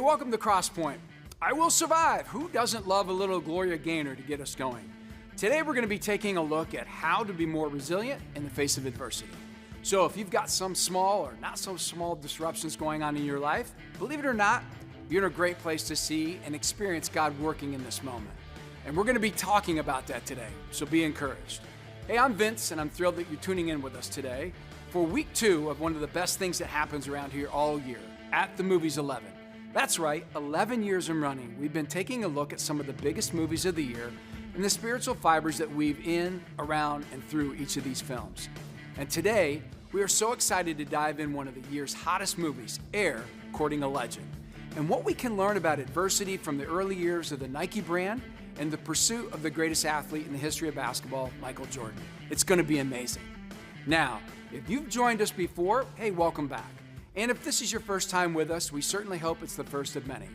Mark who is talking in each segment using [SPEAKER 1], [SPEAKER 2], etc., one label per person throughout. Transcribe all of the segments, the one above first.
[SPEAKER 1] welcome to Crosspoint. I will survive. Who doesn't love a little Gloria Gaynor to get us going? Today we're going to be taking a look at how to be more resilient in the face of adversity. So if you've got some small or not so small disruptions going on in your life, believe it or not, you're in a great place to see and experience God working in this moment. And we're going to be talking about that today, so be encouraged. Hey, I'm Vince, and I'm thrilled that you're tuning in with us today for week 2 of one of the best things that happens around here all year, At the Movies 11. That's right, 11 years in running, we've been taking a look at some of the biggest movies of the year and the spiritual fibers that weave in, around, and through each of these films. And today, we are so excited to dive in one of the year's hottest movies, Air, Courting a Legend, and what we can learn about adversity from the early years of the Nike brand and the pursuit of the greatest athlete in the history of basketball, Michael Jordan. It's going to be amazing. Now, if you've joined us before, hey, welcome back. And if this is your first time with us, we certainly hope it's the first of many.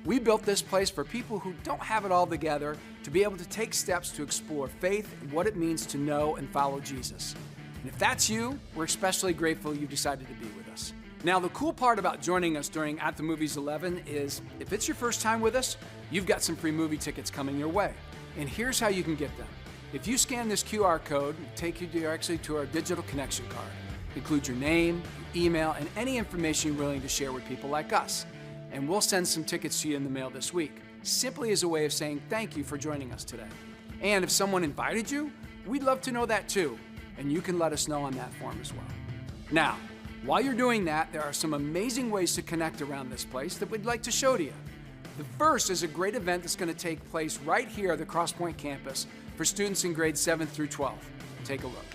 [SPEAKER 1] We built this place for people who don't have it all together to be able to take steps to explore faith and what it means to know and follow Jesus. And if that's you, we're especially grateful you decided to be with us. Now, the cool part about joining us during At the Movies 11 is if it's your first time with us, you've got some free movie tickets coming your way. And here's how you can get them. If you scan this QR code, it'll take you directly to our digital connection card. Include your name, your email, and any information you're willing to share with people like us. And we'll send some tickets to you in the mail this week, simply as a way of saying thank you for joining us today. And if someone invited you, we'd love to know that too, and you can let us know on that form as well. Now, while you're doing that, there are some amazing ways to connect around this place that we'd like to show to you. The first is a great event that's going to take place right here at the Crosspoint campus for students in grades 7 through 12. Take a look.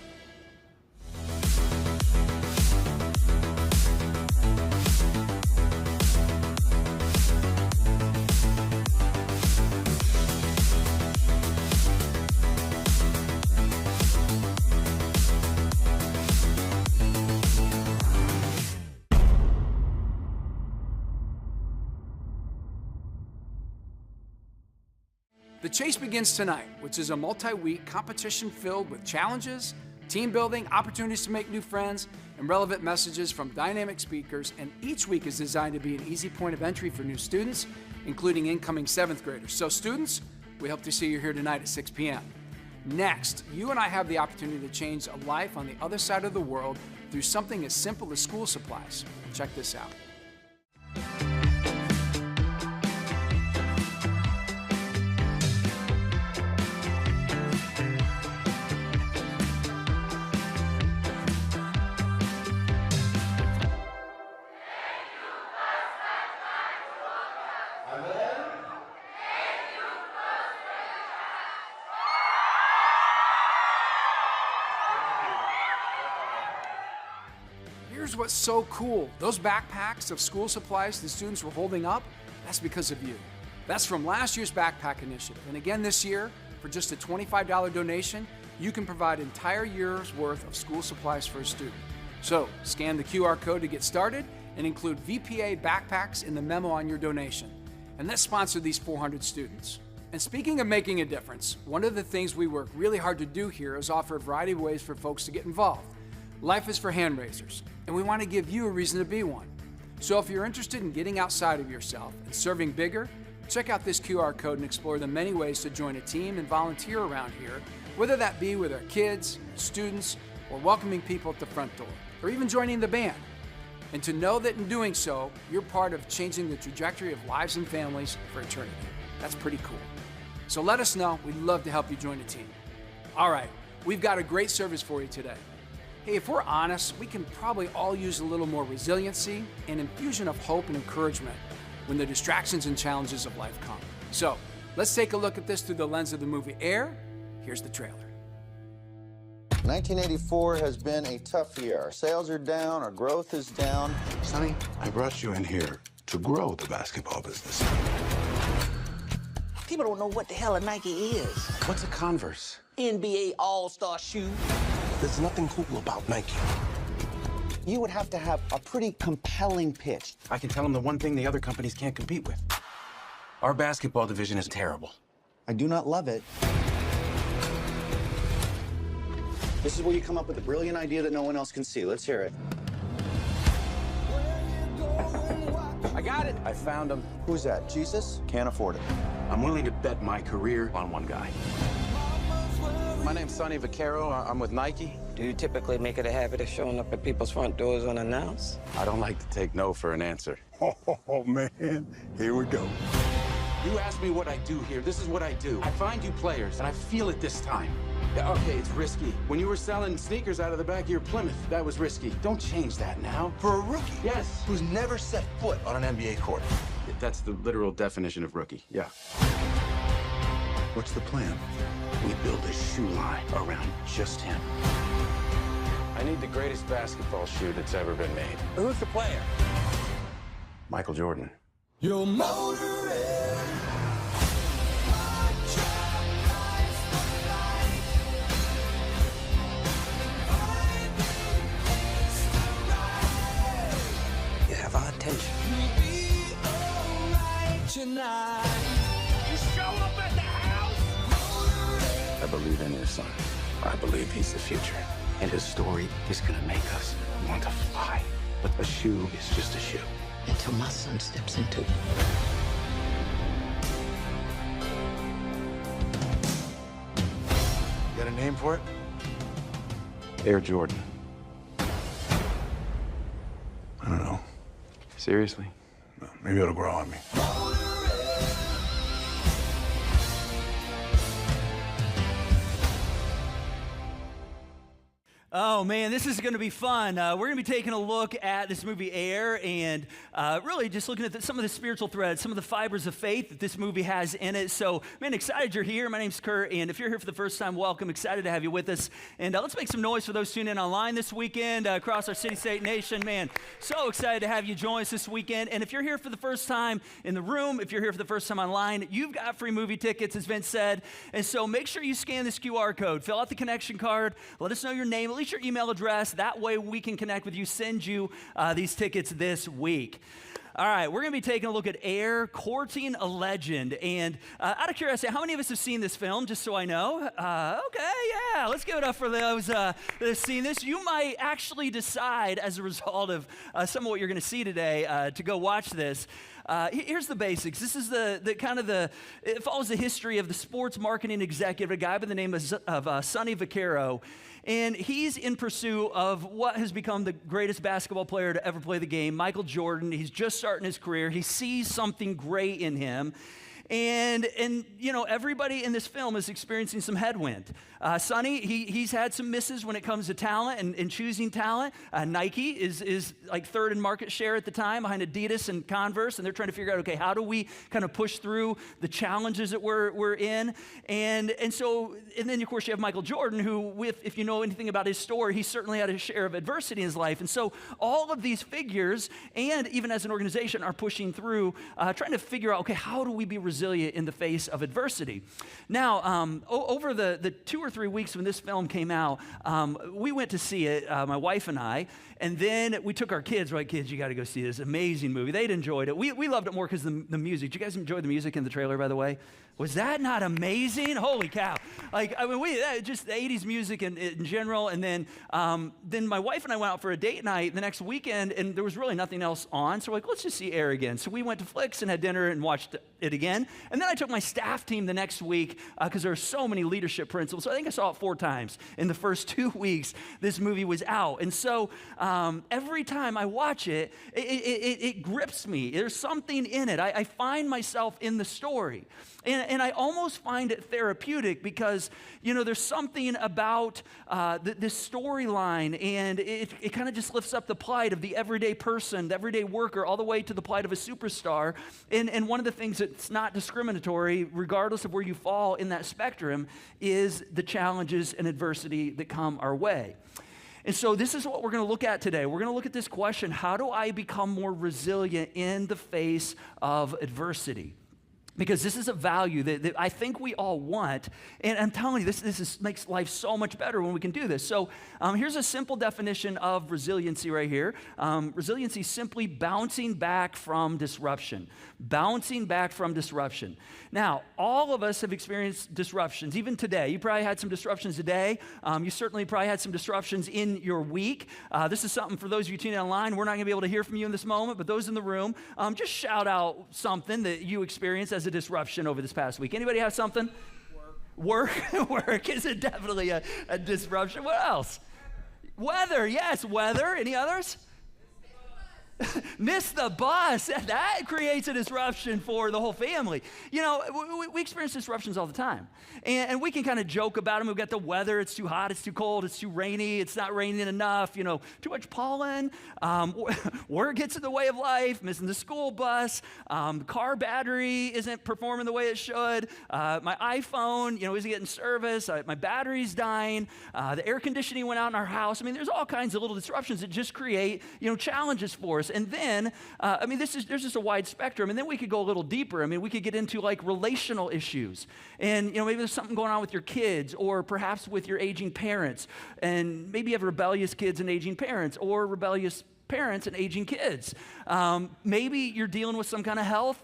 [SPEAKER 1] The chase begins tonight, which is a multi-week competition filled with challenges, team building, opportunities to make new friends, and relevant messages from dynamic speakers, and each week is designed to be an easy point of entry for new students, including incoming 7th graders. So students, we hope to see you here tonight at 6 p.m. Next, you and I have the opportunity to change a life on the other side of the world through something as simple as school supplies. Check this out. Here's what's so cool. Those backpacks of school supplies the students were holding up, that's because of you. That's from last year's backpack initiative. And again this year, for just a $25 donation, you can provide an entire year's worth of school supplies for a student. So scan the QR code to get started and include VPA backpacks in the memo on your donation. And let's sponsor these 400 students. And speaking of making a difference, one of the things we work really hard to do here is offer a variety of ways for folks to get involved. Life is for hand raisers, and we want to give you a reason to be one. So if you're interested in getting outside of yourself and serving bigger, check out this QR code and explore the many ways to join a team and volunteer around here, whether that be with our kids, students, or welcoming people at the front door, or even joining the band. And to know that in doing so, you're part of changing the trajectory of lives and families for eternity. That's pretty cool. So let us know. We'd love to help you join a team. All right, we've got a great service for you today. Hey, if we're honest, we can probably all use a little more resiliency and infusion of hope and encouragement when the distractions and challenges of life come. So let's take a look at this through the lens of the movie Air. Here's the trailer.
[SPEAKER 2] 1984 has been a tough year. Our sales are down, our growth is down.
[SPEAKER 3] Sonny, I brought you in here to grow the basketball business.
[SPEAKER 4] People don't know what the hell a Nike is.
[SPEAKER 3] What's a Converse?
[SPEAKER 4] NBA All-Star shoe.
[SPEAKER 3] There's nothing cool about Nike.
[SPEAKER 2] You would have to have a pretty compelling pitch.
[SPEAKER 5] I can tell them the one thing the other companies can't compete with. Our basketball division is terrible.
[SPEAKER 2] I do not love it. This is where you come up with a brilliant idea that no one else can see. Let's hear it.
[SPEAKER 5] I
[SPEAKER 1] got it.
[SPEAKER 5] I found him.
[SPEAKER 2] Who's that? Jesus? Can't afford it.
[SPEAKER 5] I'm willing to bet my career on one guy. My name's Sonny Vaccaro. I'm with Nike.
[SPEAKER 4] Do you typically make it a habit of showing up at people's front doors unannounced?
[SPEAKER 5] I don't like to take no for an answer.
[SPEAKER 3] Oh, man. Here we go.
[SPEAKER 5] You ask me what I do here. This is what I do. I find you players, and I feel it this time. Yeah, okay, it's risky. When you were selling sneakers out of the back of your Plymouth, that was risky. Don't change that now.
[SPEAKER 6] For a rookie?
[SPEAKER 5] Yes.
[SPEAKER 6] Who's never set foot on an NBA court.
[SPEAKER 5] That's the literal definition of rookie, yeah.
[SPEAKER 3] What's the plan?
[SPEAKER 5] We build a shoe line around just him. I need the greatest basketball shoe that's ever been made.
[SPEAKER 4] Who's the player?
[SPEAKER 5] Michael Jordan.
[SPEAKER 6] Your motor is...
[SPEAKER 4] You have our attention.
[SPEAKER 5] I believe in your son. I believe he's the future. And his story is gonna make us want to fly. But a shoe is just a shoe.
[SPEAKER 4] Until my son steps into it.
[SPEAKER 6] You got a name for it?
[SPEAKER 5] Air Jordan.
[SPEAKER 3] I don't know.
[SPEAKER 5] Seriously?
[SPEAKER 3] Maybe it'll grow on me.
[SPEAKER 7] Oh man, this is going to be fun. We're going to be taking a look at this movie Air and really just looking at some of the spiritual threads, some of the fibers of faith that this movie has in it. So man, excited you're here. My name's Curt, and if you're here for the first time, welcome. Excited to have you with us. And let's make some noise for those tuning in online this weekend across our city, state, nation. Man, so excited to have you join us this weekend. And if you're here for the first time in the room, if you're here for the first time online, you've got free movie tickets, as Vince said. And so make sure you scan this QR code, fill out the connection card, let us know your name, at least your email address. That way we can connect with you, send you these tickets this week. All right, we're going to be taking a look at Air, Courting a Legend. And out of curiosity, how many of us have seen this film, just so I know? Okay, yeah, let's give it up for those that have seen this. You might actually decide, as a result of some of what you're going to see today, to go watch this. Here's the basics. This is it follows the history of the sports marketing executive, a guy by the name of Sonny Vaccaro. And he's in pursuit of what has become the greatest basketball player to ever play the game, Michael Jordan. He's just starting his career. He sees something great in him. And you know, everybody in this film is experiencing some headwind. Sonny, he's had some misses when it comes to talent and choosing talent. Nike is like third in market share at the time behind Adidas and Converse, and they're trying to figure out, okay, how do we kind of push through the challenges that we're in? And then of course you have Michael Jordan, who, if you know anything about his story, he certainly had a share of adversity in his life. And so all of these figures, and even as an organization, are pushing through, trying to figure out, okay, how do we be resilient in the face of adversity? Now, over the 2 or 3 weeks when this film came out, we went to see it, my wife and I, and then we took our kids. Right, kids, you got to go see this amazing movie. They'd enjoyed it. We loved it more because the music. Did you guys enjoy the music in the trailer, by the way? Was that not amazing? Holy cow. Just the 80s music in general. And then my wife and I went out for a date night the next weekend, and there was really nothing else on. So we're like, let's just see Air again. So we went to Flicks and had dinner and watched it again. And then I took my staff team the next week because there are so many leadership principles. So I think I saw it 4 times in the first 2 weeks this movie was out. And so every time I watch it, it grips me. There's something in it. I find myself in the story. And I almost find it therapeutic because, you know, there's something about this storyline, and it kind of just lifts up the plight of the everyday person, the everyday worker, all the way to the plight of a superstar. And one of the things that's not discriminatory, regardless of where you fall in that spectrum, is the challenges and adversity that come our way. And so this is what we're going to look at today. We're going to look at this question: how do I become more resilient in the face of adversity? because this is a value that I think we all want. And I'm telling you, this makes life so much better when we can do this. So here's a simple definition of resiliency right here. Resiliency is simply bouncing back from disruption. Bouncing back from disruption. Now, all of us have experienced disruptions, even today. You probably had some disruptions today. You certainly probably had some disruptions in your week. This is something for those of you tuning in online. We're not going to be able to hear from you in this moment, but those in the room, just shout out something that you experienced as a disruption over this past week. Anybody have something? Work. Work is definitely a disruption. What else? Weather. Yes, weather. Any others? Miss the bus. That creates a disruption for the whole family. You know, we experience disruptions all the time. And we can kind of joke about them. We've got the weather. It's too hot. It's too cold. It's too rainy. It's not raining enough. You know, too much pollen. Work gets in the way of life. Missing the school bus. Car battery isn't performing the way it should. My iPhone, you know, isn't getting service. My battery's dying. The air conditioning went out in our house. I mean, there's all kinds of little disruptions that just create, you know, challenges for us. And then, there's just a wide spectrum. And then we could go a little deeper. I mean, we could get into like relational issues. And, you know, maybe there's something going on with your kids or perhaps with your aging parents. And maybe you have rebellious kids and aging parents or rebellious parents and aging kids. Maybe you're dealing with some kind of health,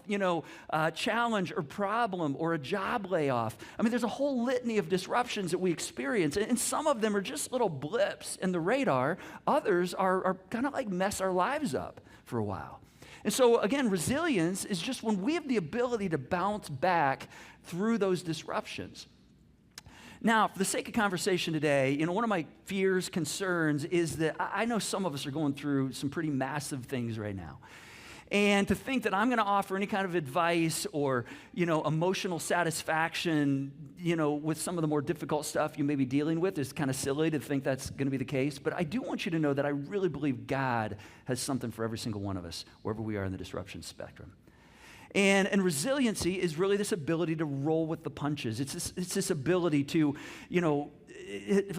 [SPEAKER 7] challenge or problem or a job layoff. I mean, there's a whole litany of disruptions that we experience, and some of them are just little blips in the radar. Others are kind of like mess our lives up for a while. And so again, resilience is just when we have the ability to bounce back through those disruptions. Now, for the sake of conversation today, one of my fears, concerns is that I know some of us are going through some pretty massive things right now. And to think that I'm going to offer any kind of advice or, emotional satisfaction, with some of the more difficult stuff you may be dealing with is kind of silly to think that's going to be the case. But I do want you to know that I really believe God has something for every single one of us, wherever we are in the disruption spectrum. And resiliency is really this ability to roll with the punches. It's this ability to,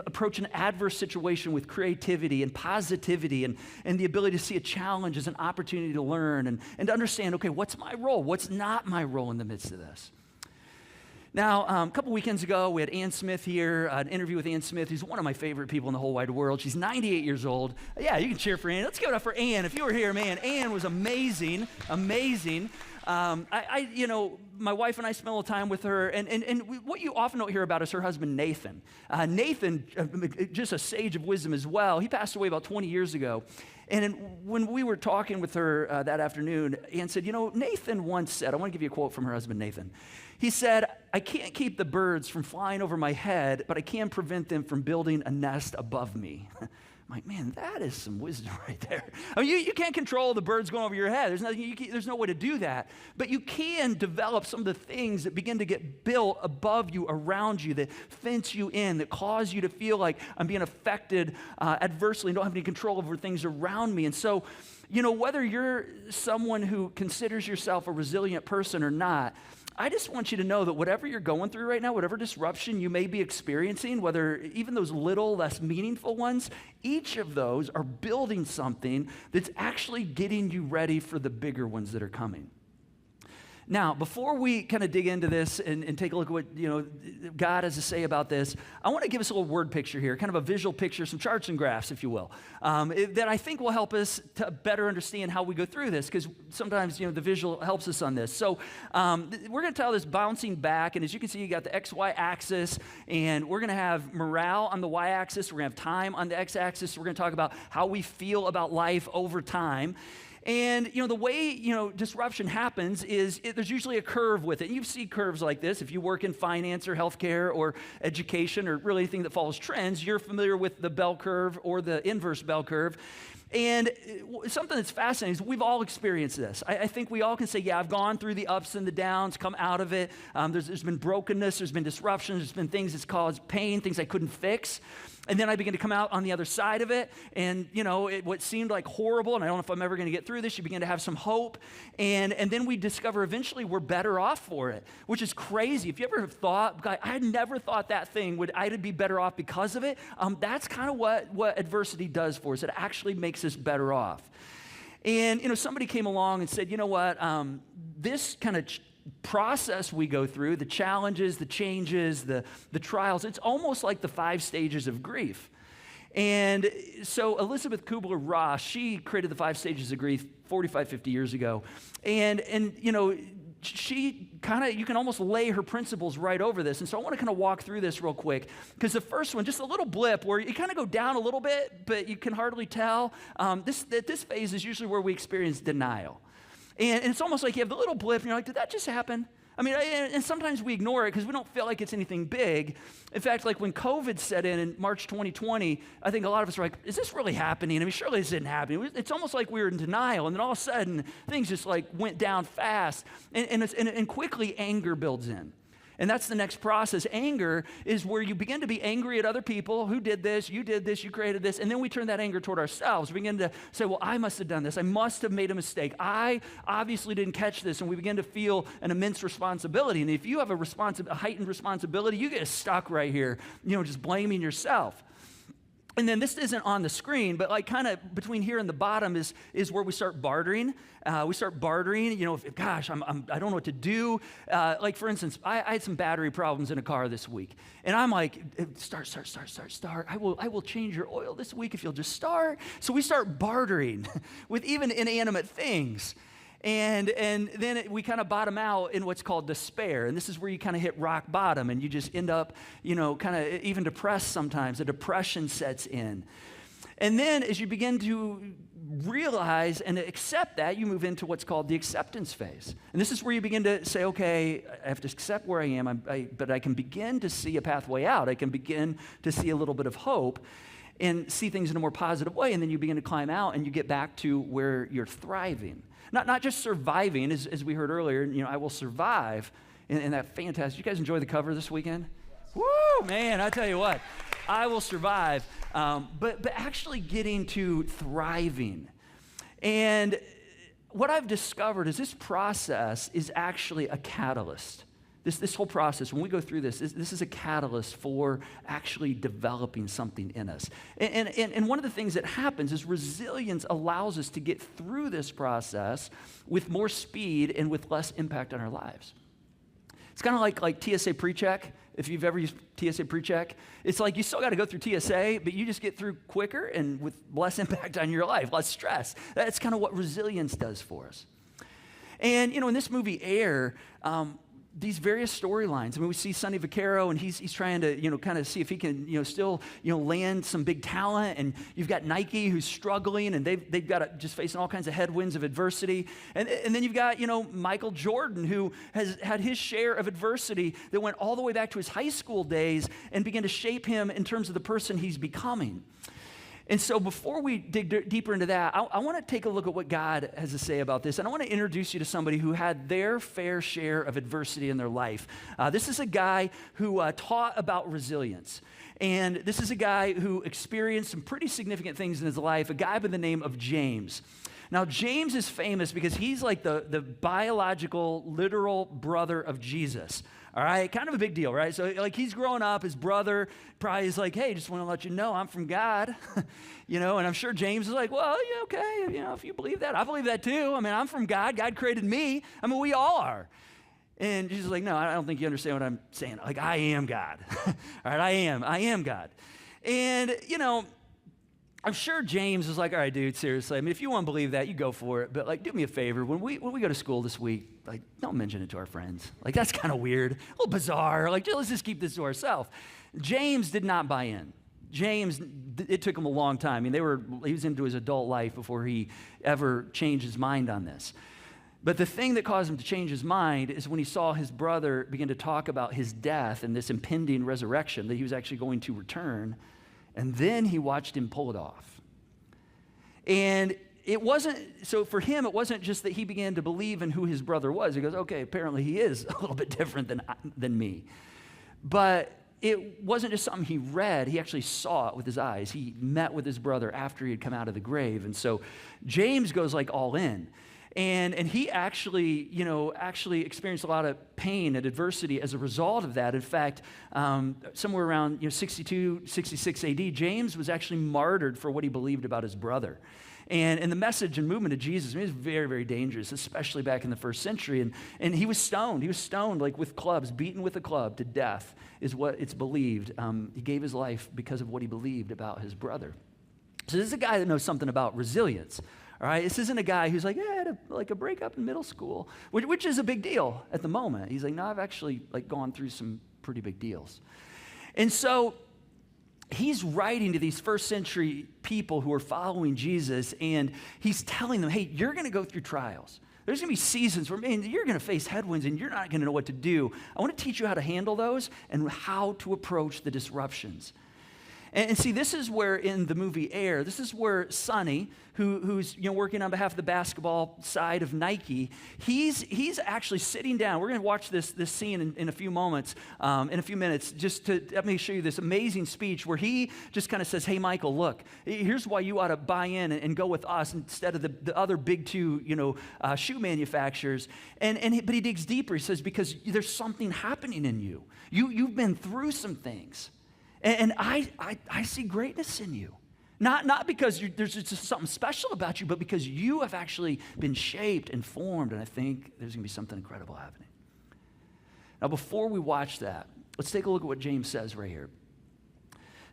[SPEAKER 7] approach an adverse situation with creativity and positivity and the ability to see a challenge as an opportunity to learn and to understand, okay, what's my role? What's not my role in the midst of this? Now, a couple weekends ago, we had Ann Smith here, an interview with Ann Smith, who's one of my favorite people in the whole wide world. She's 98 years old. Yeah, you can cheer for Ann. Let's give it up for Ann. If you were here, man, Ann was amazing, amazing. My wife and I spent a little time with her, and what you often don't hear about is her husband, Nathan. Nathan, just a sage of wisdom as well. He passed away about 20 years ago. And when we were talking with her that afternoon, Ann said, Nathan once said, I want to give you a quote from her husband, Nathan. He said, I can't keep the birds from flying over my head, but I can prevent them from building a nest above me. I'm like, man, that is some wisdom right there. I mean, you can't control the birds going over your head. There's no way to do that. But you can develop some of the things that begin to get built above you, around you, that fence you in, that cause you to feel like I'm being affected adversely and don't have any control over things around me. And so, whether you're someone who considers yourself a resilient person or not, I just want you to know that whatever you're going through right now, whatever disruption you may be experiencing, whether even those little, less meaningful ones, each of those are building something that's actually getting you ready for the bigger ones that are coming. Now, before we kind of dig into this and take a look at what God has to say about this, I want to give us a little word picture here, kind of a visual picture, some charts and graphs, if you will, that I think will help us to better understand how we go through this, because sometimes the visual helps us on this. So we're going to tell this bouncing back, and as you can see, you got the XY axis, and we're going to have morale on the Y axis. We're going to have time on the X axis. We're going to talk about how we feel about life over time. And, the way, disruption happens is there's usually a curve with it. You see curves like this. If you work in finance or healthcare or education or really anything that follows trends, you're familiar with the bell curve or the inverse bell curve. And something that's fascinating is we've all experienced this. I think we all can say, yeah, I've gone through the ups and the downs, come out of it. There's been brokenness, there's been disruptions, there's been things that's caused pain, things I couldn't fix. And then I begin to come out on the other side of it. And, what seemed like horrible, and I don't know if I'm ever going to get through this, you begin to have some hope. And then we discover eventually we're better off for it, which is crazy. If you ever have thought, God, I had never thought that thing I'd be better off because of it, that's kind of what adversity does for us. It actually makes us better off. And, somebody came along and said, this kind of process we go through, the challenges, the changes, the trials, it's almost like the 5 stages of grief. And so Elizabeth Kubler-Ross, she created the 5 stages of grief 45, 50 years ago. And she you can almost lay her principles right over this. And so I want to kind of walk through this real quick, because the first one, just a little blip where you kind of go down a little bit, but you can hardly tell. This phase is usually where we experience denial. And it's almost like you have the little blip and you're like, did that just happen? I mean, and sometimes we ignore it because we don't feel like it's anything big. In fact, like when COVID set in March 2020, I think a lot of us were like, is this really happening? I mean, surely this isn't happening. It's almost like we were in denial. And then all of a sudden, things just like went down fast. And quickly anger builds in. And that's the next process. Anger is where you begin to be angry at other people. Who did this? You did this. You created this. And then we turn that anger toward ourselves. We begin to say, well, I must have done this. I must have made a mistake. I obviously didn't catch this. And we begin to feel an immense responsibility. And if you have a heightened responsibility, you get stuck right here, just blaming yourself. And then this isn't on the screen, but like kind of between here and the bottom is where we start bartering. We start bartering, gosh, I don't know what to do. Like for instance, I had some battery problems in a car this week. And I'm like, start. I will change your oil this week if you'll just start. So we start bartering with even inanimate things. And then we kind of bottom out in what's called despair. And this is where you kind of hit rock bottom and you just end up, kind of even depressed sometimes. A depression sets in. And then as you begin to realize and accept that, you move into what's called the acceptance phase. And this is where you begin to say, okay, I have to accept where I am, but I can begin to see a pathway out. I can begin to see a little bit of hope and see things in a more positive way. And then you begin to climb out and you get back to where you're thriving. Not just surviving, as we heard earlier, I will survive. And that fantastic. You guys enjoy the cover this weekend? Woo, man, I tell you what, I will survive. But actually getting to thriving. And what I've discovered is this process is actually a catalyst. This whole process, when we go through this is a catalyst for actually developing something in us. And one of the things that happens is resilience allows us to get through this process with more speed and with less impact on our lives. It's kind of like TSA pre-check. If you've ever used TSA pre-check, it's like you still got to go through TSA, but you just get through quicker and with less impact on your life, less stress. That's kind of what resilience does for us. And, in this movie, Air, these various storylines. I mean, we see Sonny Vaccaro, and he's trying to, kind of see if he can, still, land some big talent. And you've got Nike, who's struggling, and they've got just facing all kinds of headwinds of adversity. And then you've got, Michael Jordan, who has had his share of adversity that went all the way back to his high school days and began to shape him in terms of the person he's becoming. And so before we dig deeper into that, I want to take a look at what God has to say about this. And I want to introduce you to somebody who had their fair share of adversity in their life. This is a guy who taught about resilience. And this is a guy who experienced some pretty significant things in his life, a guy by the name of James. Now, James is famous because he's like the biological, literal brother of Jesus. All right, kind of a big deal, right? So like he's growing up, his brother probably is like, hey, just want to let you know I'm from God, and I'm sure James is like, well, yeah, okay, if you believe that, I believe that too. I mean, I'm from God. God created me. I mean, we all are. And Jesus is like, no, I don't think you understand what I'm saying. Like, I am God. All right, I am God. And, I'm sure James is like, all right, dude, seriously. I mean, if you want to believe that, you go for it. But like, do me a favor. When we go to school this week, like, don't mention it to our friends. Like, that's kind of weird, a little bizarre. Like, let's just keep this to ourselves. James did not buy in. James, it took him a long time. I mean, he was into his adult life before he ever changed his mind on this. But the thing that caused him to change his mind is when he saw his brother begin to talk about his death and this impending resurrection, that he was actually going to return. And then he watched him pull it off. And so for him, it wasn't just that he began to believe in who his brother was. He goes, okay, apparently he is a little bit different than me. But it wasn't just something he read. He actually saw it with his eyes. He met with his brother after he had come out of the grave. And so James goes like all in. And he actually experienced a lot of pain and adversity as a result of that. In fact, somewhere around 62, 66 AD, James was actually martyred for what he believed about his brother. And the message and movement of Jesus, I mean, is very, very dangerous, especially back in the first century. And he was stoned. He was stoned like with clubs, beaten with a club to death is what it's believed. He gave his life because of what he believed about his brother. So this is a guy that knows something about resilience. All right, this isn't a guy who's like, yeah, I had a breakup in middle school, which is a big deal at the moment. He's like, no, I've actually gone through some pretty big deals. And so he's writing to these first century people who are following Jesus, and he's telling them, hey, you're going to go through trials. There's going to be seasons where, man, you're going to face headwinds and you're not going to know what to do. I want to teach you how to handle those and how to approach the disruptions. And see, this is where in the movie Air, this is where Sonny, who's working on behalf of the basketball side of Nike, he's actually sitting down. We're going to watch this scene in a few moments, in a few minutes, just to let me show you this amazing speech where he just kind of says, hey, Michael, look, here's why you ought to buy in and go with us instead of the other big two, shoe manufacturers. But he digs deeper. He says, because there's something happening in you. You've been through some things. And I see greatness in you. Not because there's just something special about you, but because you have actually been shaped and formed, and I think there's going to be something incredible happening. Now, before we watch that, let's take a look at what James says right here.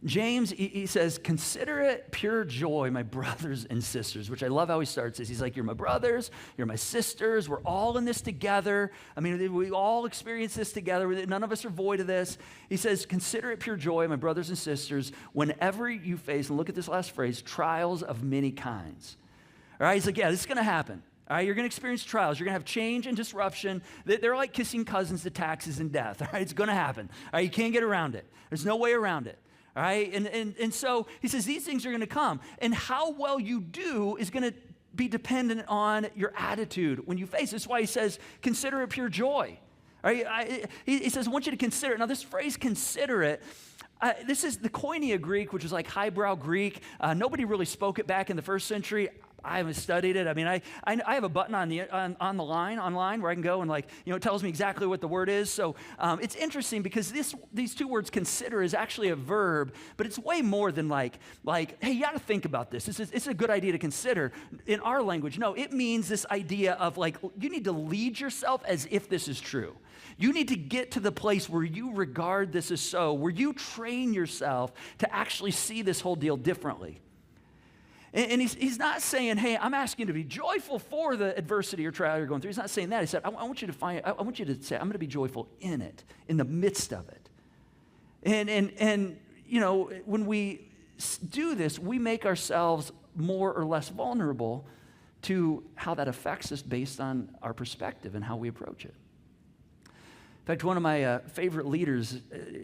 [SPEAKER 7] James, he says, consider it pure joy, my brothers and sisters, which I love how he starts this. He's like, you're my brothers, you're my sisters, we're all in this together. I mean, we all experience this together. None of us are void of this. He says, consider it pure joy, my brothers and sisters, whenever you face, and look at this last phrase, trials of many kinds. All right, he's like, yeah, this is going to happen. All right, you're going to experience trials. You're going to have change and disruption. They're like kissing cousins to taxes and death. All right, it's going to happen. All right, you can't get around it. There's no way around it. All right, and so he says these things are going to come, and how well you do is going to be dependent on your attitude when you face it. That's why he says, consider it pure joy. All right, he says, I want you to consider it. Now, this phrase, consider it, this is the Koinonia Greek, which is like highbrow Greek. Nobody really spoke it back in the first century. I haven't studied it. I mean, I have a button on the line online where I can go and it tells me exactly what the word is. So it's interesting because these two words, consider, is actually a verb, but it's way more than like hey, you got to think about this. It's a good idea to consider. In our language, no, it means this idea of you need to lead yourself as if this is true. You need to get to the place where you regard this as so, where you train yourself to actually see this whole deal differently. And he's not saying, hey, I'm asking you to be joyful for the adversity or trial you're going through. He's not saying that. He said, I want you to say, I'm going to be joyful in it, in the midst of it. And when we do this, we make ourselves more or less vulnerable to how that affects us based on our perspective and how we approach it. In fact, one of my favorite leaders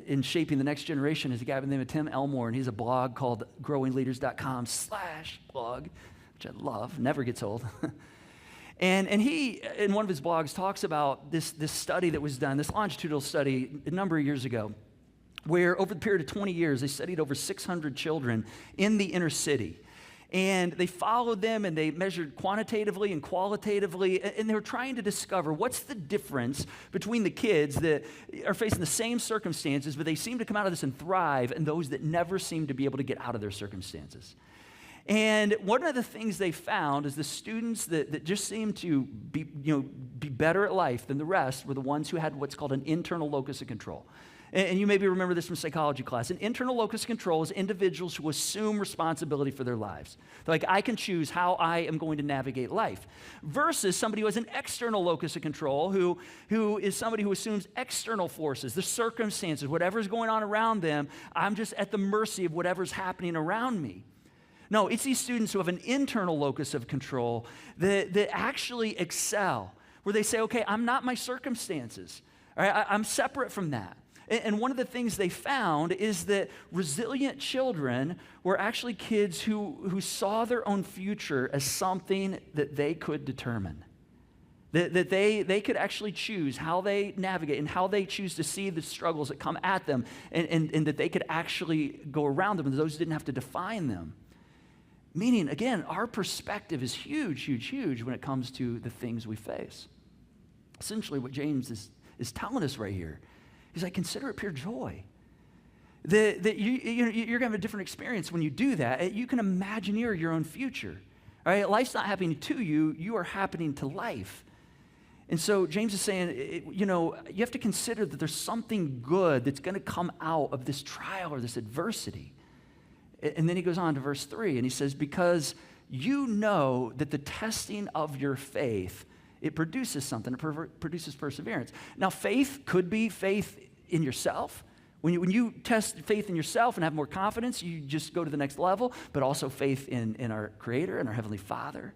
[SPEAKER 7] in shaping the next generation is a guy by the name of Tim Elmore, and he has a blog called growingleaders.com/blog, which I love, never gets old. and he, in one of his blogs, talks about this study that was done, this longitudinal study a number of years ago, where over the period of 20 years, they studied over 600 children in the inner city. And they followed them and they measured quantitatively and qualitatively, and they were trying to discover what's the difference between the kids that are facing the same circumstances, but they seem to come out of this and thrive, and those that never seem to be able to get out of their circumstances. And one of the things they found is the students that just seemed to be better at life than the rest were the ones who had what's called an internal locus of control. And you maybe remember this from psychology class. An internal locus of control is individuals who assume responsibility for their lives. They're like, I can choose how I am going to navigate life. Versus somebody who has an external locus of control, who is somebody who assumes external forces, the circumstances, whatever's going on around them, I'm just at the mercy of whatever's happening around me. No, it's these students who have an internal locus of control that actually excel, where they say, okay, I'm not my circumstances. All right, I'm separate from that. And one of the things they found is that resilient children were actually kids who saw their own future as something that they could determine. That they could actually choose how they navigate and how they choose to see the struggles that come at them, and that they could actually go around them, and those didn't have to define them. Meaning, again, our perspective is huge, huge, huge when it comes to the things we face. Essentially, what James is telling us right here, he's like, consider it pure joy. That you're going to have a different experience when you do that. You can imagineer your own future. All right, life's not happening to you, you are happening to life. And so James is saying, you have to consider that there's something good that's going to come out of this trial or this adversity. And then he goes on to verse 3, and he says, because you know that the testing of your faith, it produces something. It produces perseverance. Now, faith could be faith in yourself. When you test faith in yourself and have more confidence, you just go to the next level, but also faith in our Creator and our Heavenly Father.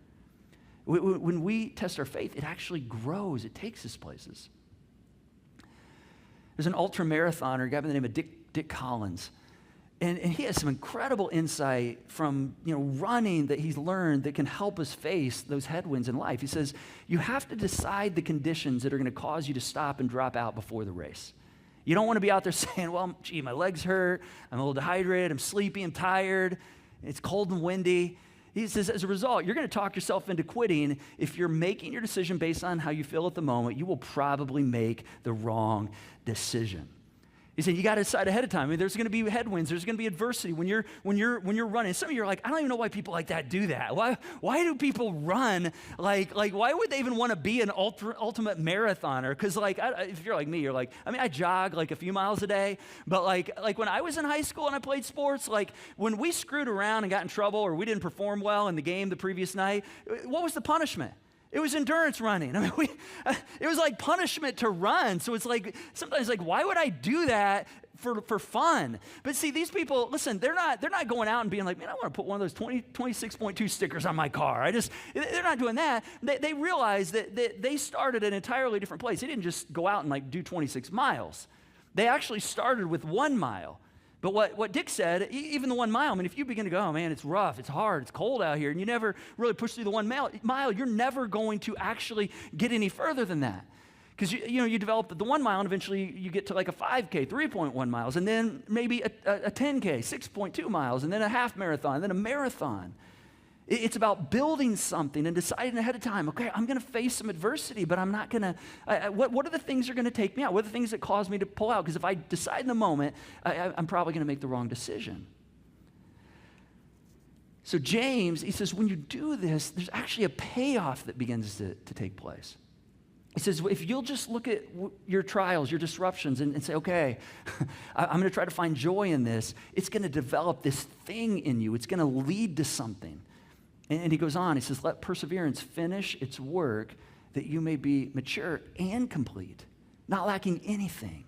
[SPEAKER 7] When we test our faith, it actually grows. It takes us places. There's an ultra marathoner, a guy by the name of Dick Collins, and he has some incredible insight from running that he's learned that can help us face those headwinds in life. He says, you have to decide the conditions that are going to cause you to stop and drop out before the race. You don't want to be out there saying, well, gee, my legs hurt, I'm a little dehydrated, I'm sleepy, I'm tired, it's cold and windy. He says, as a result, you're going to talk yourself into quitting. If you're making your decision based on how you feel at the moment, you will probably make the wrong decision. He said, you got to decide ahead of time. I mean, there's going to be headwinds. There's going to be adversity when you're running. Some of you are like, I don't even know why people like that do that. Why do people run? Like why would they even want to be an ultimate marathoner? Because if you're like me, you're like, I jog like a few miles a day. But like when I was in high school and I played sports, like when we screwed around and got in trouble or we didn't perform well in the game the previous night, what was the punishment? It was endurance running. I mean, it was like punishment to run. So it's like, sometimes like, why would I do that for fun? But see, these people, listen, they're not going out and being like, man, I want to put one of those 26.2 stickers on my car. They're not doing that. They realize that they started an entirely different place. They didn't just go out and like do 26 miles. They actually started with 1 mile. But what Dick said, even the 1 mile, I mean, if you begin to go, oh man, it's rough, it's hard, it's cold out here, and you never really push through the 1 mile, you're never going to actually get any further than that. Because you develop the 1 mile, and eventually you get to like a 5K, 3.1 miles, and then maybe a 10K, 6.2 miles, and then a half marathon, and then a marathon. It's about building something and deciding ahead of time, okay, I'm going to face some adversity, but I'm not going to, what are the things that are going to take me out? What are the things that cause me to pull out? Because if I decide in the moment, I'm probably going to make the wrong decision. So James, he says, when you do this, there's actually a payoff that begins to take place. He says, if you'll just look at your trials, your disruptions, and say, okay, I'm going to try to find joy in this, it's going to develop this thing in you. It's going to lead to something. And he goes on, he says, let perseverance finish its work that you may be mature and complete, not lacking anything.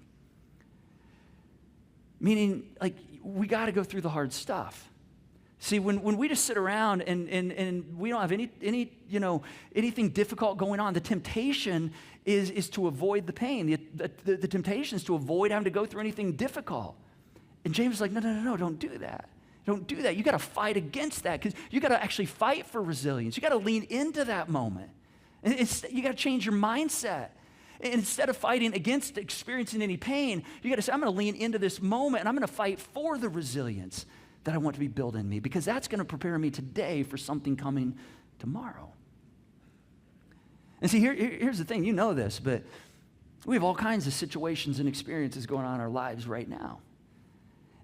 [SPEAKER 7] Meaning, like, we got to go through the hard stuff. See, when we just sit around and we don't have anything difficult going on, the temptation is to avoid the pain. The temptation is to avoid having to go through anything difficult. And James is like, no, don't do that. Don't do that. You got to fight against that because you got to actually fight for resilience. You got to lean into that moment. And you got to change your mindset. And instead of fighting against experiencing any pain, you got to say, I'm going to lean into this moment and I'm going to fight for the resilience that I want to be built in me because that's going to prepare me today for something coming tomorrow. And see, here's the thing. You know this, but we have all kinds of situations and experiences going on in our lives right now.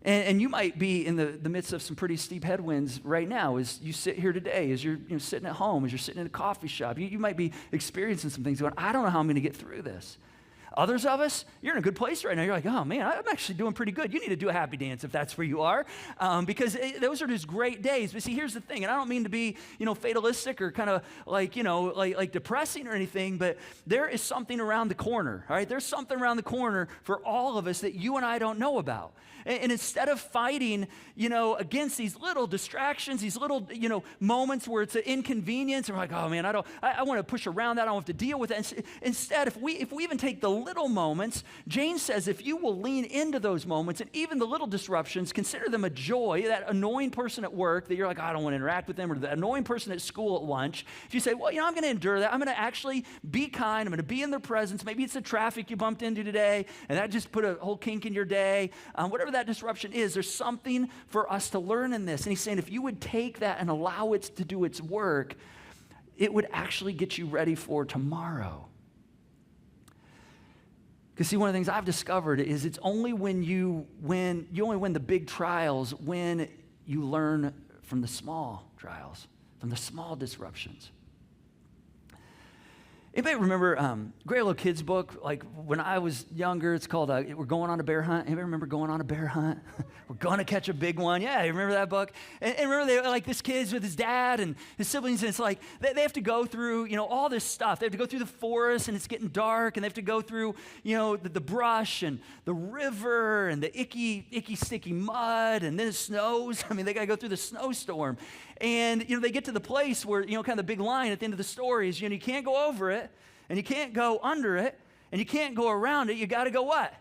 [SPEAKER 7] And you might be in the midst of some pretty steep headwinds right now as you sit here today, as you're sitting at home, as you're sitting in a coffee shop. You might be experiencing some things going, I don't know how I'm going to get through this. Others of us, you're in a good place right now. You're like, oh man, I'm actually doing pretty good. You need to do a happy dance if that's where you are, because those are just great days. But see, here's the thing, and I don't mean to be, fatalistic or kind of like depressing or anything, but there is something around the corner, all right? There's something around the corner for all of us that you and I don't know about. And instead of fighting, against these little distractions, these little, moments where it's an inconvenience, and we're like, oh man, I want to push around that. I don't have to deal with that. Instead, if we even take the little moments, James says, if you will lean into those moments and even the little disruptions, consider them a joy. That annoying person at work that you're like, I don't want to interact with them, or the annoying person at school at lunch. If you say, well, I'm going to endure that. I'm going to actually be kind. I'm going to be in their presence. Maybe it's the traffic you bumped into today, and that just put a whole kink in your day. Whatever that disruption is, there's something for us to learn in this. And he's saying if you would take that and allow it to do its work, it would actually get you ready for tomorrow. Because see, one of the things I've discovered is it's only when you only win the big trials when you learn from the small trials. from the small disruptions. Anybody remember great little kids book? Like when I was younger, it's called We're Going on a Bear Hunt. Anybody remember Going on a Bear Hunt? We're going to catch a big one. Yeah, you remember that book? And remember they like this kid's with his dad and his siblings, and it's like they have to go through, all this stuff. They have to go through the forest, and it's getting dark, and they have to go through, the brush and the river and the icky, sticky mud, and then it snows. I mean, they got to go through the snowstorm. And, they get to the place where, kind of the big line at the end of the story is, you can't go over it, and you can't go under it, and you can't go around it. You got to go what?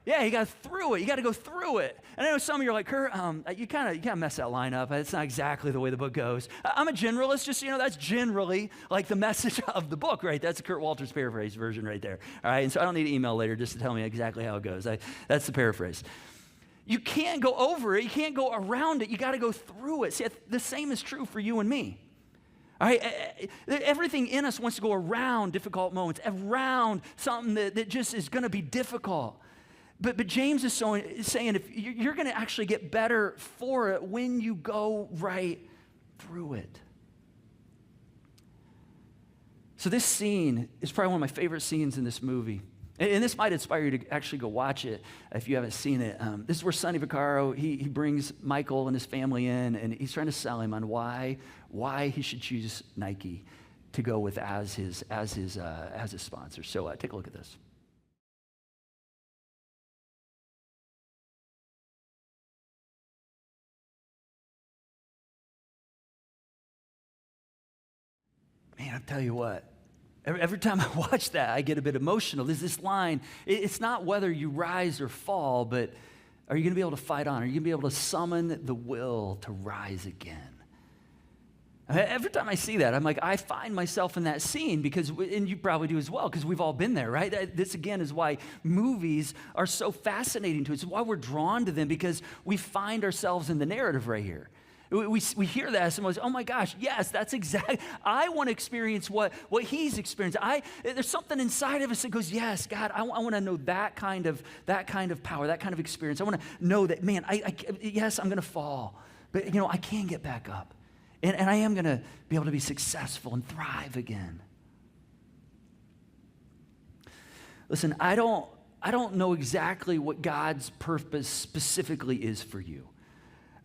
[SPEAKER 7] Yeah, you got through it. You got to go through it. And I know some of you are like, Curt, you kind of mess that line up. It's not exactly the way the book goes. I'm a generalist, just so you know, that's generally like the message of the book, right? That's a Curt Walters paraphrase version right there. All right, and so I don't need an email later just to tell me exactly how it goes. That's the paraphrase. You can't go over it. You can't go around it. You got to go through it. See, the same is true for you and me. All right, everything in us wants to go around difficult moments, around something that just is going to be difficult. But James is saying if you're going to actually get better for it when you go right through it. So this scene is probably one of my favorite scenes in this movie. And this might inspire you to actually go watch it if you haven't seen it. This is where Sonny Vaccaro, he brings Michael and his family in, and he's trying to sell him on why he should choose Nike to go with as his sponsor. So take a look at this. Man, I'll tell you what. Every time I watch that, I get a bit emotional. There's this line, it's not whether you rise or fall, but are you going to be able to fight on? Are you going to be able to summon the will to rise again? Every time I see that, I'm like, I find myself in that scene because, and you probably do as well, because we've all been there, right? This, again, is why movies are so fascinating to us. It's why we're drawn to them, because we find ourselves in the narrative right here. We hear that and we say, oh my gosh, yes, that's exactly, I want to experience what he's experienced. There's something inside of us that goes, yes, God, I want to know that kind of power, that kind of experience. I want to know that, man, yes, I'm going to fall, but I can get back up. And I am going to be able to be successful and thrive again. Listen, I don't know exactly what God's purpose specifically is for you.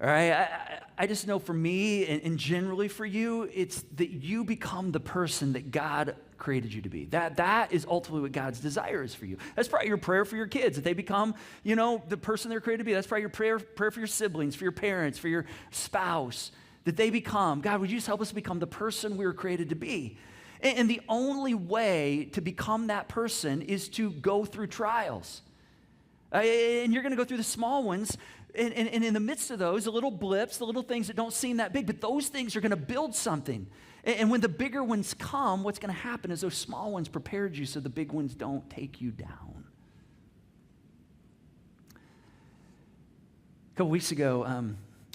[SPEAKER 7] All right, I just know for me and generally for you, it's that you become the person that God created you to be. That is ultimately what God's desire is for you. That's probably your prayer for your kids, that they become, the person they're created to be. That's probably your prayer for your siblings, for your parents, for your spouse, that they become, God, would you just help us become the person we were created to be? And the only way to become that person is to go through trials. And you're going to go through the small ones. And in the midst of those, the little blips, the little things that don't seem that big, but those things are going to build something. And when the bigger ones come, what's going to happen is those small ones prepared you so the big ones don't take you down. A couple weeks ago,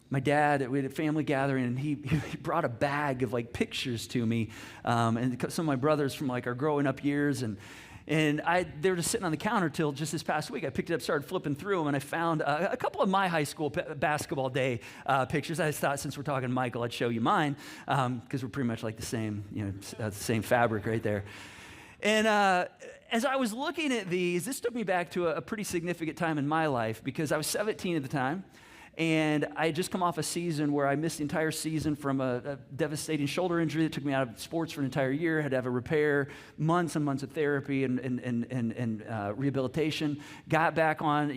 [SPEAKER 7] my dad, we had a family gathering, and he brought a bag of pictures to me, and some of my brothers from our growing up years, and they were just sitting on the counter till just this past week. I picked it up, started flipping through them, and I found a couple of my high school basketball day pictures. I just thought, since we're talking Michael, I'd show you mine, because we're pretty much like the same fabric right there. And as I was looking at these, this took me back to a pretty significant time in my life, because I was 17 at the time. And I had just come off a season where I missed the entire season from a devastating shoulder injury that took me out of sports for an entire year. Had to have a repair, months and months of therapy and rehabilitation. Got back on,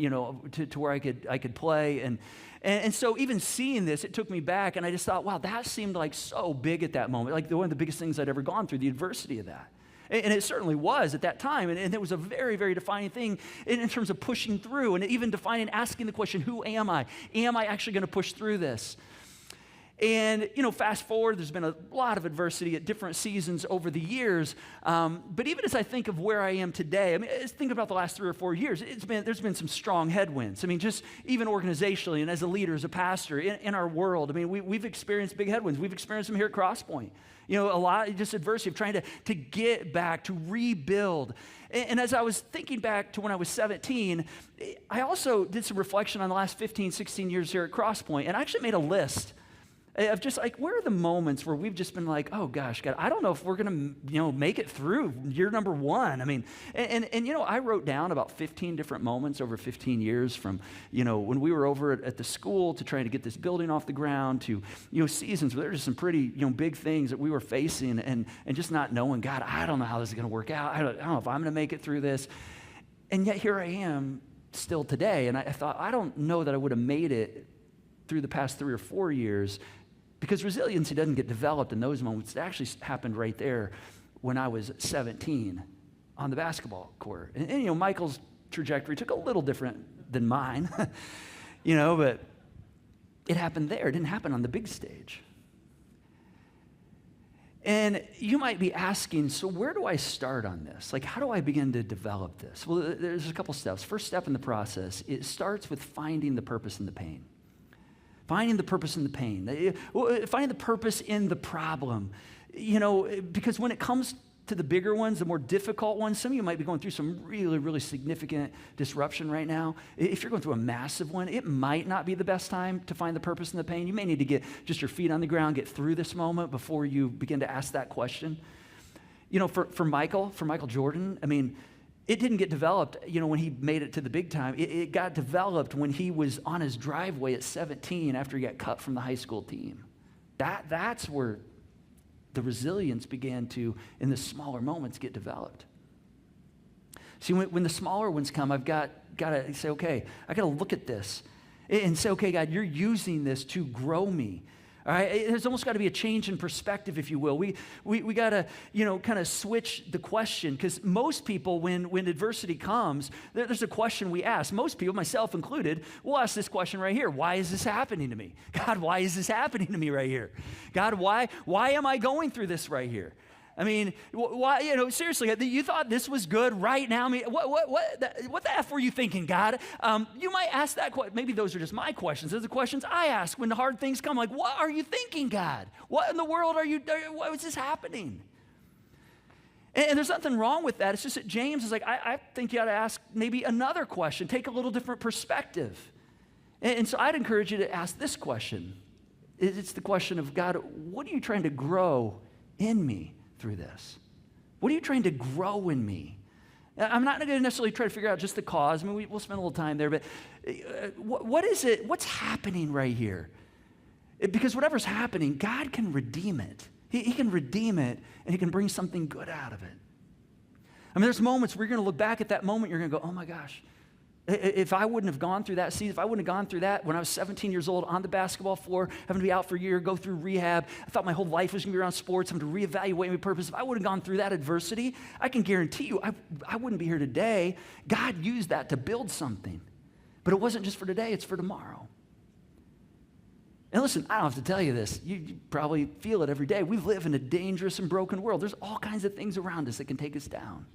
[SPEAKER 7] to where I could play. And so even seeing this, it took me back, and I just thought, wow, that seemed like so big at that moment. Like one of the biggest things I'd ever gone through, the adversity of that. And it certainly was at that time. And it was a very, very defining thing in terms of pushing through, and even defining, asking the question, who am I? Am I actually going to push through this? And, fast forward, there's been a lot of adversity at different seasons over the years. But even as I think of where I am today, think about the last 3 or 4 years, there's been some strong headwinds. just even organizationally and as a leader, as a pastor in our world, we've experienced big headwinds. We've experienced them here at Crosspoint. A lot of just adversity of trying to get back, to rebuild. And as I was thinking back to when I was 17, I also did some reflection on the last 15, 16 years here at Crosspoint, and I actually made a list. of just like, where are the moments where we've just been like, oh gosh, God, I don't know if we're going to, make it through year number one. I mean, and I wrote down about 15 different moments over 15 years from, when we were over at the school to trying to get this building off the ground to, seasons where there were just some pretty, big things that we were facing and just not knowing, God, I don't know how this is going to work out. I don't know if I'm going to make it through this. And yet here I am still today. And I thought, I don't know that I would have made it through the past 3 or 4 years, because resiliency doesn't get developed in those moments. It actually happened right there when I was 17 on the basketball court. And Michael's trajectory took a little different than mine, but it happened there. It didn't happen on the big stage. And you might be asking, so where do I start on this? Like, how do I begin to develop this? Well, there's a couple steps. First step in the process, it starts with finding the purpose in the pain. Finding the purpose in the pain. Finding the purpose in the problem. Because when it comes to the bigger ones, the more difficult ones, some of you might be going through some really, really significant disruption right now. If you're going through a massive one, it might not be the best time to find the purpose in the pain. You may need to get just your feet on the ground, get through this moment before you begin to ask that question. For Michael Jordan, I mean, it didn't get developed, when he made it to the big time. It got developed when he was on his driveway at 17 after he got cut from the high school team. That's where the resilience began to, in the smaller moments, get developed. See, when the smaller ones come, I've got to say, okay, I got to look at this and say, okay, God, you're using this to grow me. All right, there's almost got to be a change in perspective, if you will. We got to, kind of switch the question, because most people, when adversity comes, there's a question we ask. Most people, myself included, will ask this question right here. Why is this happening to me? God, why is this happening to me right here? God, why am I going through this right here? I mean, why, seriously, you thought this was good right now? I mean, what the F were you thinking, God? You might ask that question. Maybe those are just my questions. Those are the questions I ask when the hard things come. Like, what are you thinking, God? What in the world why is this happening? And there's nothing wrong with that. It's just that James is like, I think you ought to ask maybe another question. Take a little different perspective. And so I'd encourage you to ask this question. It's the question of, God, what are you trying to grow in me through this? What are you trying to grow in me? I'm not going to necessarily try to figure out just the cause. I mean, we'll spend a little time there, but what is it? What's happening right here? Because whatever's happening, God can redeem it. He can redeem it, and he can bring something good out of it. I mean, there's moments where you're going to look back at that moment, you're going to go, oh my gosh, if I wouldn't have gone through that season, if I wouldn't have gone through that when I was 17 years old on the basketball floor, having to be out for a year, go through rehab, I thought my whole life was going to be around sports, having to reevaluate my purpose. If I would have gone through that adversity, I can guarantee you I wouldn't be here today. God used that to build something. But it wasn't just for today, it's for tomorrow. And listen, I don't have to tell you this. You probably feel it every day. We live in a dangerous and broken world. There's all kinds of things around us that can take us down.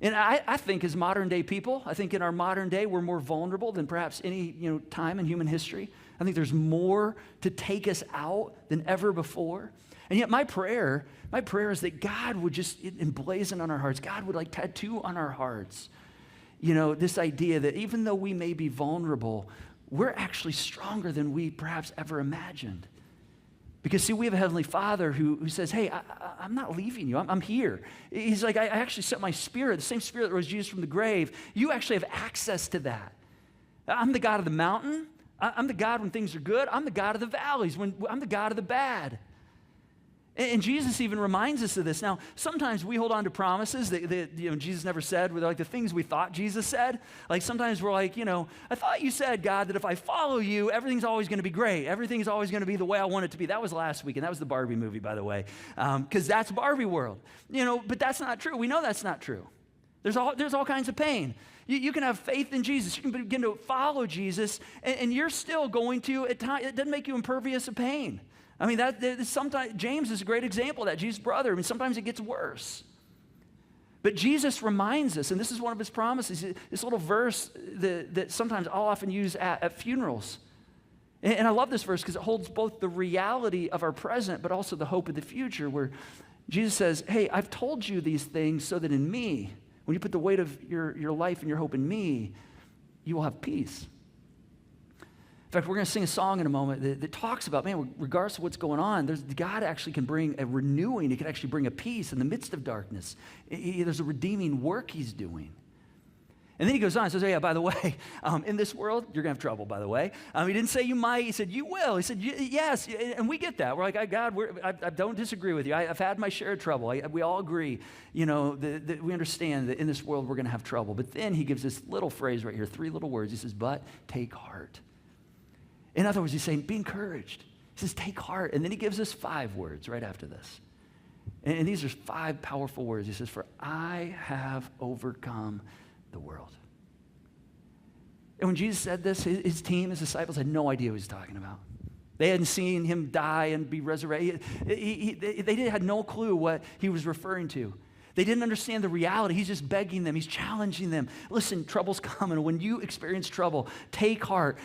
[SPEAKER 7] And I think as modern day people, I think in our modern day, we're more vulnerable than perhaps any time in human history. I think there's more to take us out than ever before. And yet my prayer is that God would just emblazon on our hearts. God would tattoo on our hearts, this idea that even though we may be vulnerable, we're actually stronger than we perhaps ever imagined. Because, see, we have a Heavenly Father who says, hey, I'm not leaving you. I'm here. He's like, I actually sent my Spirit, the same Spirit that rose Jesus from the grave. You actually have access to that. I'm the God of the mountain. I'm the God when things are good. I'm the God of the valleys. I'm the God of the bad. And Jesus even reminds us of this. Now, sometimes we hold on to promises that Jesus never said, with the things we thought Jesus said. Like sometimes we're like, I thought you said, God, that if I follow you, everything's always going to be great. Everything's always going to be the way I want it to be. That was last week, and that was the Barbie movie, by the way, because that's Barbie world. But that's not true. We know that's not true. There's all kinds of pain. You can have faith in Jesus. You can begin to follow Jesus, and you're still going to, at times, it doesn't make you impervious to pain. I mean, sometimes James is a great example of that, Jesus' brother. I mean, sometimes it gets worse. But Jesus reminds us, and this is one of his promises, this little verse that sometimes I'll often use at funerals. And I love this verse because it holds both the reality of our present, but also the hope of the future, where Jesus says, hey, I've told you these things so that in me, when you put the weight of your life and your hope in me, you will have peace. In fact, we're going to sing a song in a moment that talks about, man, regardless of what's going on, God actually can bring a renewing. He can actually bring a peace in the midst of darkness. There's a redeeming work he's doing. And then he goes on and says, oh, yeah, by the way, in this world, you're going to have trouble, by the way. He didn't say you might. He said, you will. He said, yes. And we get that. We're like, God, I don't disagree with you. I've had my share of trouble. We all agree, you know, that we understand that in this world we're going to have trouble. But then he gives this little phrase right here, 3 little words. He says, but take heart. In other words, he's saying, be encouraged. He says, take heart. And then he gives us 5 words right after this. And these are 5 powerful words. He says, for I have overcome the world. And when Jesus said this, his team, his disciples had no idea what he was talking about. They hadn't seen him die and be resurrected. They had no clue what he was referring to. They didn't understand the reality. He's just begging them. He's challenging them. Listen, trouble's coming. When you experience trouble, take heart.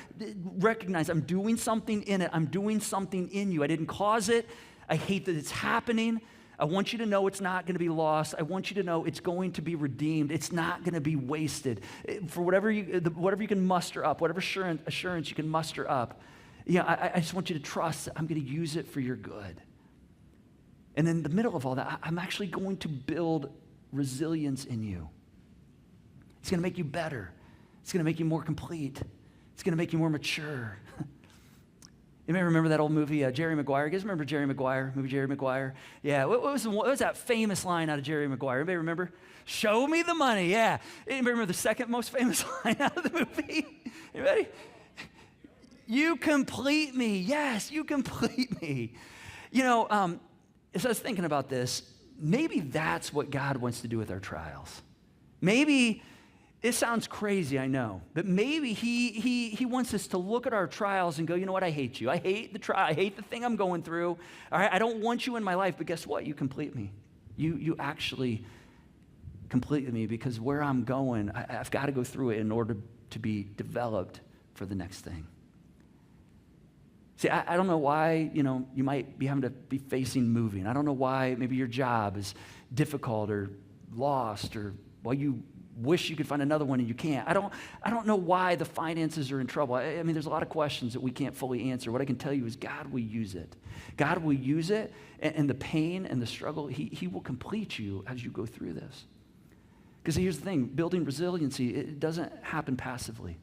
[SPEAKER 7] Recognize I'm doing something in it. I'm doing something in you. I didn't cause it. I hate that it's happening. I want you to know it's not going to be lost. I want you to know it's going to be redeemed. It's not going to be wasted. For whatever you can muster up, whatever assurance you can muster up, I just want you to trust that I'm going to use it for your good. And in the middle of all that, I'm actually going to build resilience in you. It's going to make you better. It's going to make you more complete. It's going to make you more mature. You may remember that old movie, Jerry Maguire. You guys remember Jerry Maguire? Movie Jerry Maguire? Yeah, what was that famous line out of Jerry Maguire? Anybody remember? Show me the money, yeah. Anybody remember the second most famous line out of the movie? Anybody? You complete me. Yes, you complete me. You know, as I was thinking about this, maybe that's what God wants to do with our trials. Maybe it sounds crazy, I know, but maybe he wants us to look at our trials and go, you know what, I hate you. I hate the trial. I hate the thing I'm going through. All right, I don't want you in my life, but guess what? You complete me. You actually complete me because where I'm going, I've got to go through it in order to be developed for the next thing. See, I don't know why, you know, you might be having to be facing moving. I don't know why maybe your job is difficult or lost or why you wish you could find another one and you can't. I don't know why the finances are in trouble. I mean, there's a lot of questions that we can't fully answer. What I can tell you is God will use it. God will use it, and the pain and the struggle, he will complete you as you go through this. Because here's the thing, building resiliency, it doesn't happen passively.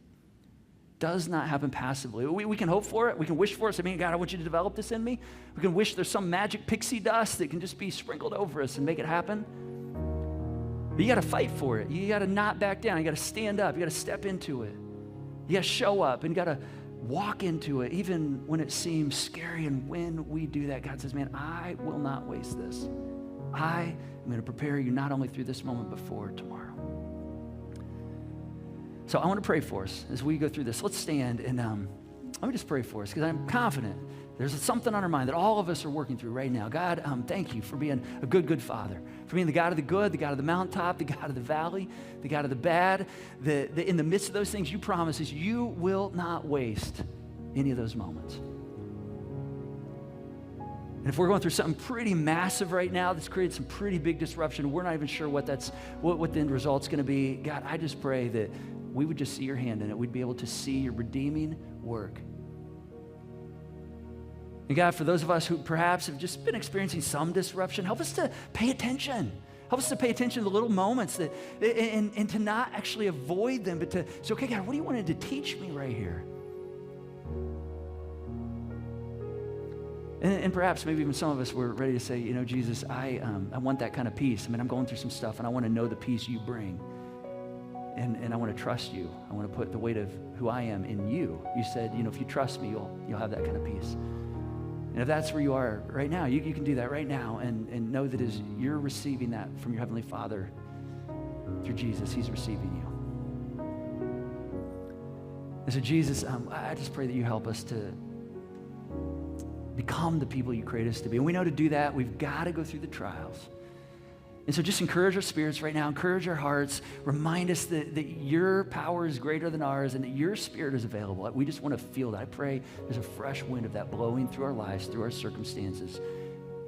[SPEAKER 7] Does not happen passively. We can hope for it. We can wish for it. Say, God, I want you to develop this in me. We can wish there's some magic pixie dust that can just be sprinkled over us and make it happen. But you got to fight for it. You got to not back down. You got to stand up. You got to step into it. You got to show up and you got to walk into it even when it seems scary. And when we do that, God says, man, I will not waste this. I am going to prepare you not only through this moment, but for tomorrow. So I want to pray for us as we go through this. Let's stand and let me just pray for us because I'm confident there's something on our mind that all of us are working through right now. God, thank you for being a good, good Father, for being the God of the good, the God of the mountaintop, the God of the valley, the God of the bad. In the midst of those things, you promise us you will not waste any of those moments. And if we're going through something pretty massive right now that's created some pretty big disruption, we're not even sure what the end result's going to be. God, I just pray that we would just see your hand in it. We'd be able to see your redeeming work. And God, for those of us who perhaps have just been experiencing some disruption, help us to pay attention. Help us to pay attention to the little moments and to not actually avoid them, but to say, okay, God, what do you want to teach me right here? And perhaps maybe even some of us were ready to say, you know, Jesus, I want that kind of peace. I mean, I'm going through some stuff, and I want to know the peace you bring. And I want to trust you. I want to put the weight of who I am in you. You said, you know, if you trust me, you'll have that kind of peace. And if that's where you are right now, you can do that right now and know that as you're receiving that from your Heavenly Father through Jesus, He's receiving you. And so Jesus, I just pray that you help us to become the people you created us to be. And we know to do that, we've got to go through the trials. And so just encourage our spirits right now, encourage our hearts, remind us that your power is greater than ours and that your Spirit is available. We just want to feel that. I pray there's a fresh wind of that blowing through our lives, through our circumstances,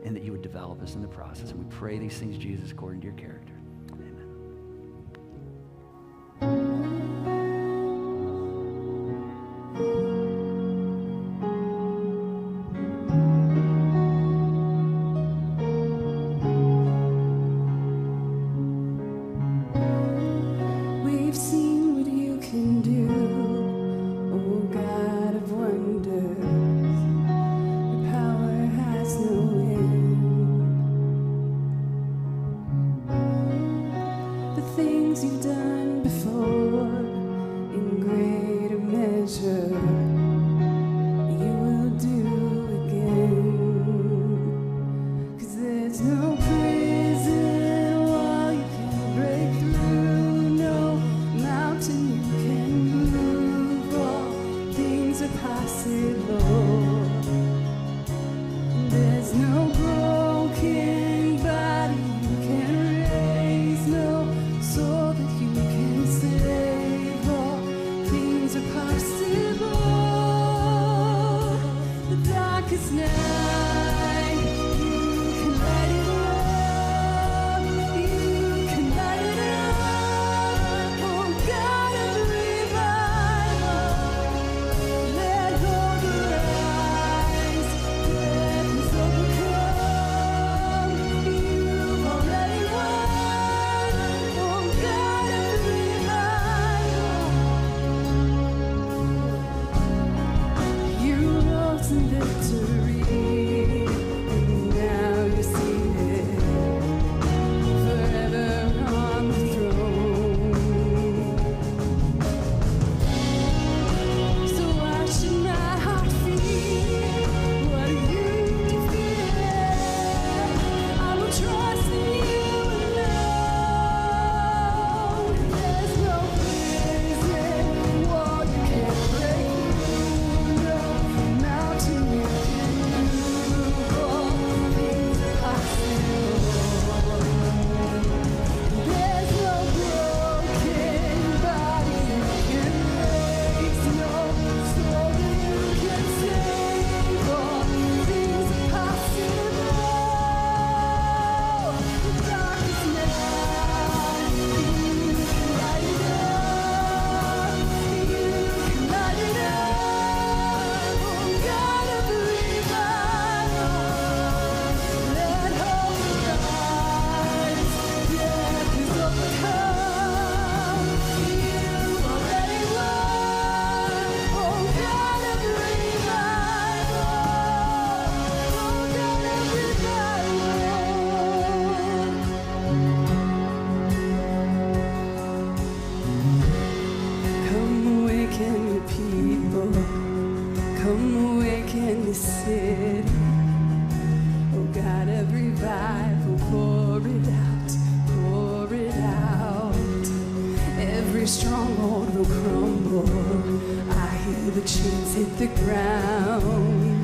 [SPEAKER 7] and that you would develop us in the process. And we pray these things, Jesus, according to your character. Amen.
[SPEAKER 8] mountain you can move, all things are possible. There's no broken body you can raise, no soul that you can save, all things are possible. The darkest night, you can light it up, you can light it up. Oh God of revival, let hope arise, death is overcome, you've already won. Oh God of revival, you rose in victory, and now you're seated forever on the throne. So why should my heart fear what you defeated? I will trust in you alone. There's no prison wall you can't break through, no mountain you can move, all things are possible. There's no broken body you can raise, no soul that you can save, all things are possible. The darkest night, you can light it up, you can light it up. Oh God of revival, let hope arise, death is overcome, you've already won. Oh God of revival, oh God of revival. Come awaken your people, come awaken the city. Oh God of revival, pour it out, pour it out. Every stronghold will crumble, I hear the chains hit the ground.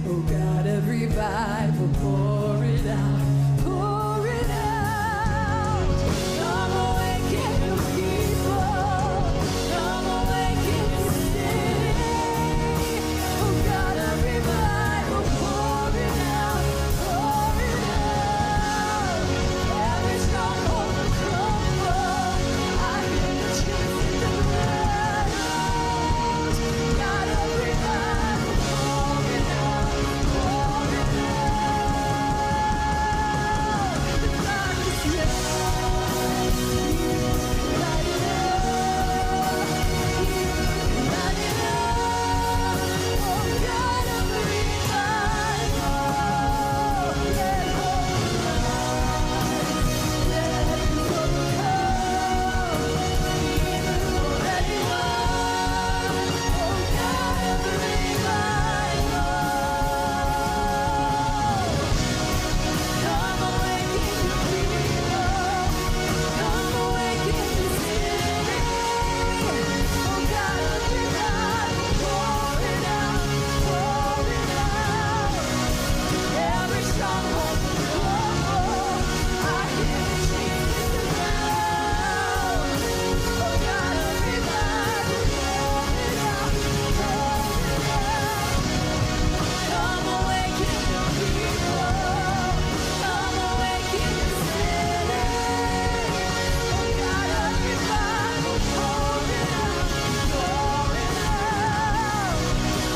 [SPEAKER 8] Oh God of revival, pour it out, pour it out. Come awaken your people, come awaken the city. Oh God of revival, pour it out, pour it out. Every stronghold will crumble, I hear the chains hit the ground. God of revival, pour it out, pour it out. The darkest night, you can light it up, you can light it up. Oh God of revival, let hope arise, death is overcome, you've already won. Oh God of revival, come awaken your people, come awaken the city. Oh God of revival, pour it out, pour it out. Every stronghold will crumble, I hear the chains hit the ground. Oh God of revival, pour it out, pour it out. Come awaken your people, come awaken the city. Oh God of revival, pour it out, pour it out.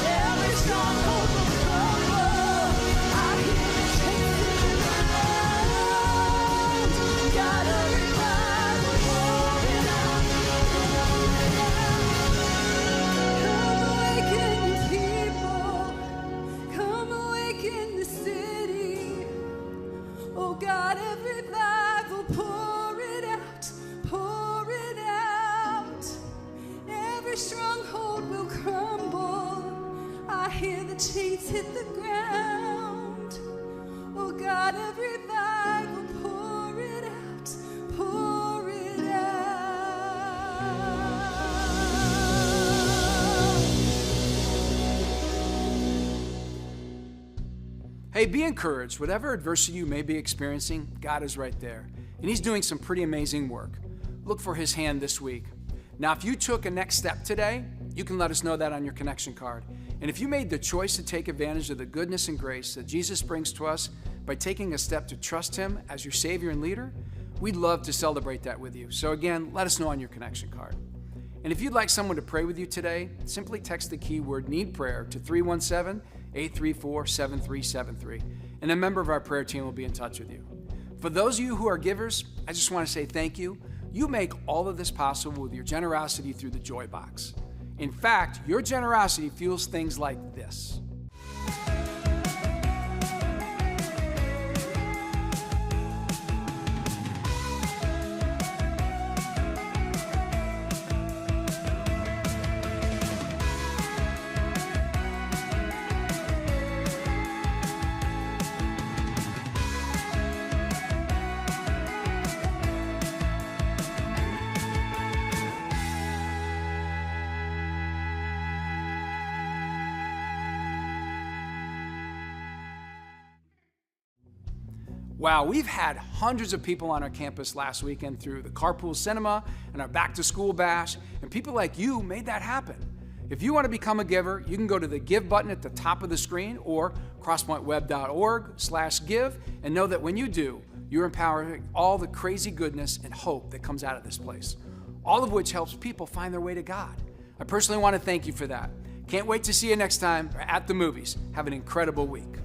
[SPEAKER 8] Every stronghold will crumble, I hear the chains hit the ground. God of revival, pour it out, pour it out. Come awaken your people, come awaken the city. Oh God of revival, pour it out, pour it out. Every stronghold will crumble, I hear the chains hit the ground. Oh God of revival, pour it out, pour it out.
[SPEAKER 1] Hey, be encouraged. Whatever adversity you may be experiencing, God is right there. And He's doing some pretty amazing work. Look for His hand this week. Now, if you took a next step today, you can let us know that on your connection card. And if you made the choice to take advantage of the goodness and grace that Jesus brings to us by taking a step to trust Him as your Savior and leader, we'd love to celebrate that with you. So again, let us know on your connection card. And if you'd like someone to pray with you today, simply text the keyword "need prayer" to 317-834-7373, and a member of our prayer team will be in touch with you. For those of you who are givers, I just want to say thank you. You make all of this possible with your generosity through the Joy Box. In fact, your generosity fuels things like this. Wow, we've had hundreds of people on our campus last weekend through the Carpool Cinema and our Back to School Bash, and people like you made that happen. If you want to become a giver, you can go to the Give button at the top of the screen or crosspointweb.org/give, and know that when you do, you're empowering all the crazy goodness and hope that comes out of this place, all of which helps people find their way to God. I personally want to thank you for that. Can't wait to see you next time at the movies. Have an incredible week.